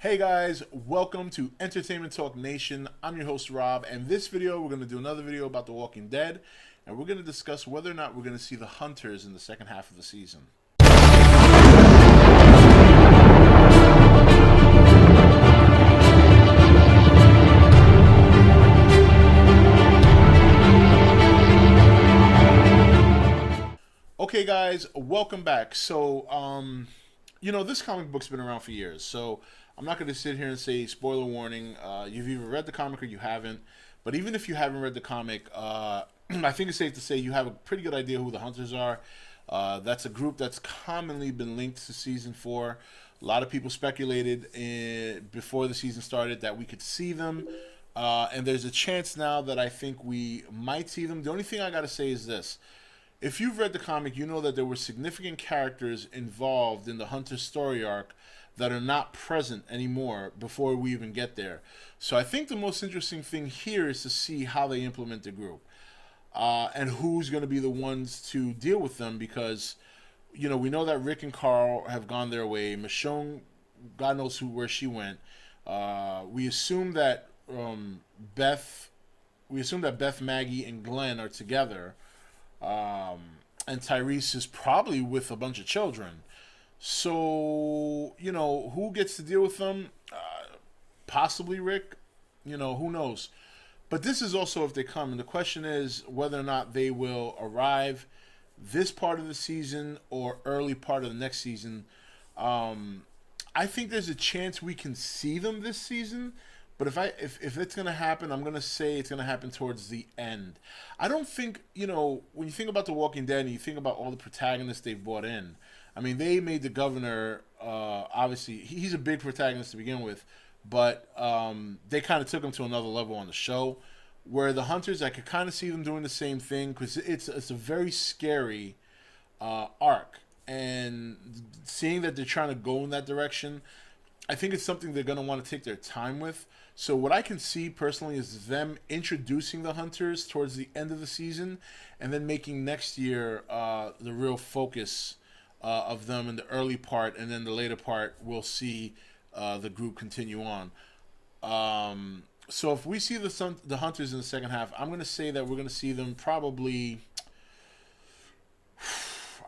Hey guys, welcome to Entertainment Talk Nation. I'm your host Rob, and this video we're going to do another video about The Walking Dead, and we're going to discuss whether or not we're going to see the Hunters in the second half of the season. Okay guys, welcome back. This comic book's been around for years, so I'm not going to sit here and say spoiler warning. You've either read the comic or you haven't. But even if you haven't read the comic, I think it's safe to say you have a pretty good idea who the Hunters are. That's a group that's commonly been linked to season 4. A lot of people speculated before the season started that we could see them. And there's a chance now that I think we might see them. The only thing I got to say is this. If you've read the comic, you know that there were significant characters involved in the Hunter story arc that are not present anymore before we even get there. So I think the most interesting thing here is to see how they implement the group and who's going to be the ones to deal with them because, we know that Rick and Carl have gone their way. Michonne, God knows where she went. We assume that Beth, Maggie, and Glenn are together. And Tyrese is probably with a bunch of children. So, who gets to deal with them? Possibly Rick. Who knows? But this is also if they come. And the question is whether or not they will arrive this part of the season or early part of the next season. I think there's a chance we can see them this season. But if it's going to happen, I'm going to say it's going to happen towards the end. I don't think, when you think about The Walking Dead and you think about all the protagonists they've brought in, I mean, they made the governor, obviously, he's a big protagonist to begin with, but they kind of took him to another level on the show. Where the Hunters, I could kind of see them doing the same thing because it's a very scary arc. And seeing that they're trying to go in that direction, I think it's something they're going to want to take their time with. So what I can see personally is them introducing the Hunters towards the end of the season and then making next year the real focus of them in the early part, and then the later part we'll see the group continue on. So if we see the Hunters in the second half, I'm going to say that we're going to see them probably,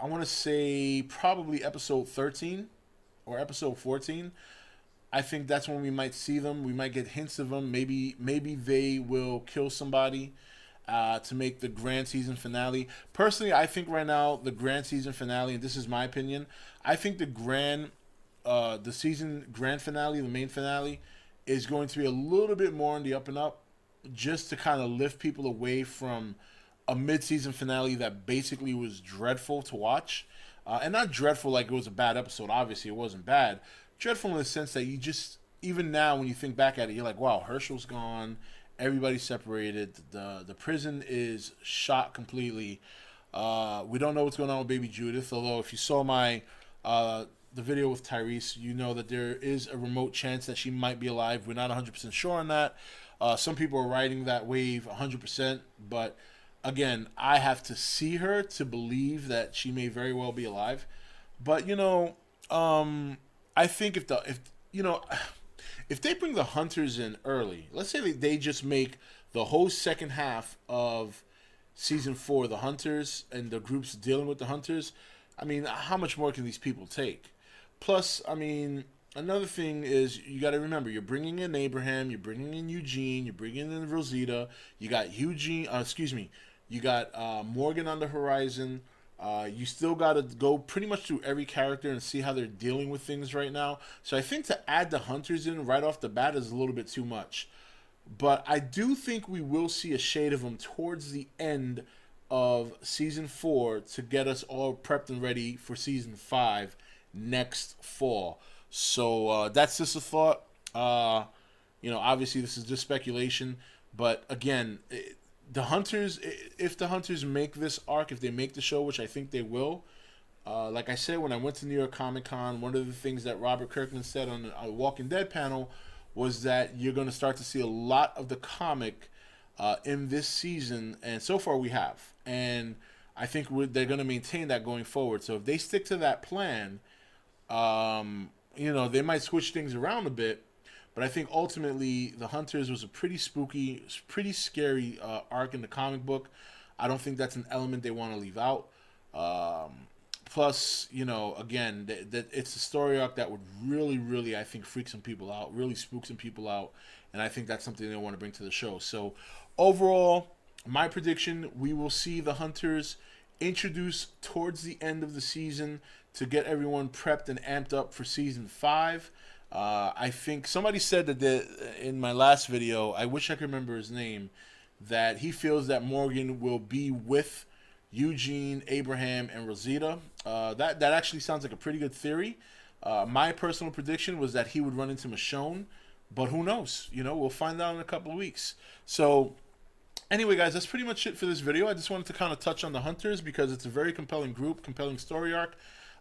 I want to say probably episode 13 or episode 14. I think that's when we might see them. We might get hints of them. Maybe they will kill somebody to make the grand season finale. Personally, I think right now the grand season finale, and this is my opinion, I think the season grand finale, the main finale, is going to be a little bit more on the up and up, just to kind of lift people away from a mid-season finale that basically was dreadful to watch. And not dreadful like it was a bad episode. Obviously, it wasn't bad. Dreadful in the sense that you just, even now when you think back at it, you're like, wow, Herschel's gone, everybody's separated, the prison is shot completely. We don't know what's going on with baby Judith, although if you saw the video with Tyrese, you know that there is a remote chance that she might be alive. We're not 100% sure on that. Some people are riding that wave 100%, but again, I have to see her to believe that she may very well be alive. But I think if they bring the Hunters in early, let's say they just make the whole second half of season 4 the Hunters and the groups dealing with the Hunters, I mean, how much more can these people take? Plus, I mean, another thing is you got to remember, you're bringing in Abraham, you're bringing in Eugene, you're bringing in Rosita, you got you got Morgan on the horizon. You still got to go pretty much through every character and see how they're dealing with things right now. So I think to add the Hunters in right off the bat is a little bit too much. But I do think we will see a shade of them towards the end of season 4 to get us all prepped and ready for season 5 next fall. So that's just a thought. Obviously this is just speculation. But again, the Hunters, if the Hunters make this arc, if they make the show, which I think they will, like I said, when I went to New York Comic Con, one of the things that Robert Kirkman said on a Walking Dead panel was that you're going to start to see a lot of the comic in this season, and so far we have. And I think they're going to maintain that going forward. So if they stick to that plan, you know, they might switch things around a bit. But I think ultimately the Hunters was a pretty spooky, pretty scary arc in the comic book. I don't think that's an element they want to leave out. Plus, you know, again, that it's a story arc that would really, really, I think, freak some people out, really spook some people out, and I think that's something they want to bring to the show. So, overall, my prediction: we will see the Hunters introduced towards the end of the season to get everyone prepped and amped up for season 5. I think somebody said that in my last video, I wish I could remember his name, that he feels that Morgan will be with Eugene, Abraham, and Rosita. That actually sounds like a pretty good theory. My personal prediction was that he would run into Michonne, but who knows? You know, we'll find out in a couple of weeks. So, anyway, guys, that's pretty much it for this video. I just wanted to kind of touch on the Hunters because it's a very compelling group, compelling story arc.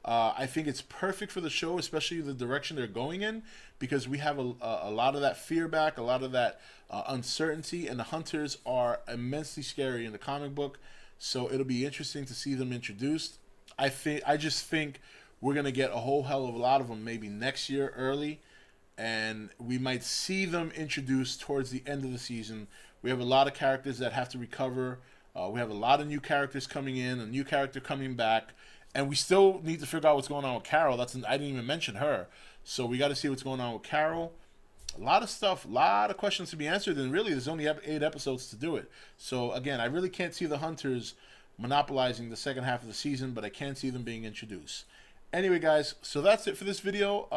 I think it's perfect for the show, especially the direction they're going in, because we have a lot of that fear back, a lot of that uncertainty, and the Hunters are immensely scary in the comic book. So it'll be interesting to see them introduced. I just think we're gonna get a whole hell of a lot of them maybe next year early, and we might see them introduced towards the end of the season. We have a lot of characters that have to recover. We have a lot of new characters coming in, a new character coming back. And we still need to figure out what's going on with Carol. I didn't even mention her. So we got to see what's going on with Carol. A lot of stuff, a lot of questions to be answered. And really, there's only 8 episodes to do it. So again, I really can't see the Hunters monopolizing the second half of the season, but I can see them being introduced. Anyway, guys, so that's it for this video.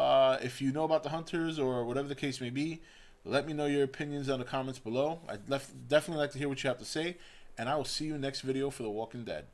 If you know about the Hunters or whatever the case may be, let me know your opinions in the comments below. I'd definitely like to hear what you have to say. And I will see you next video for The Walking Dead.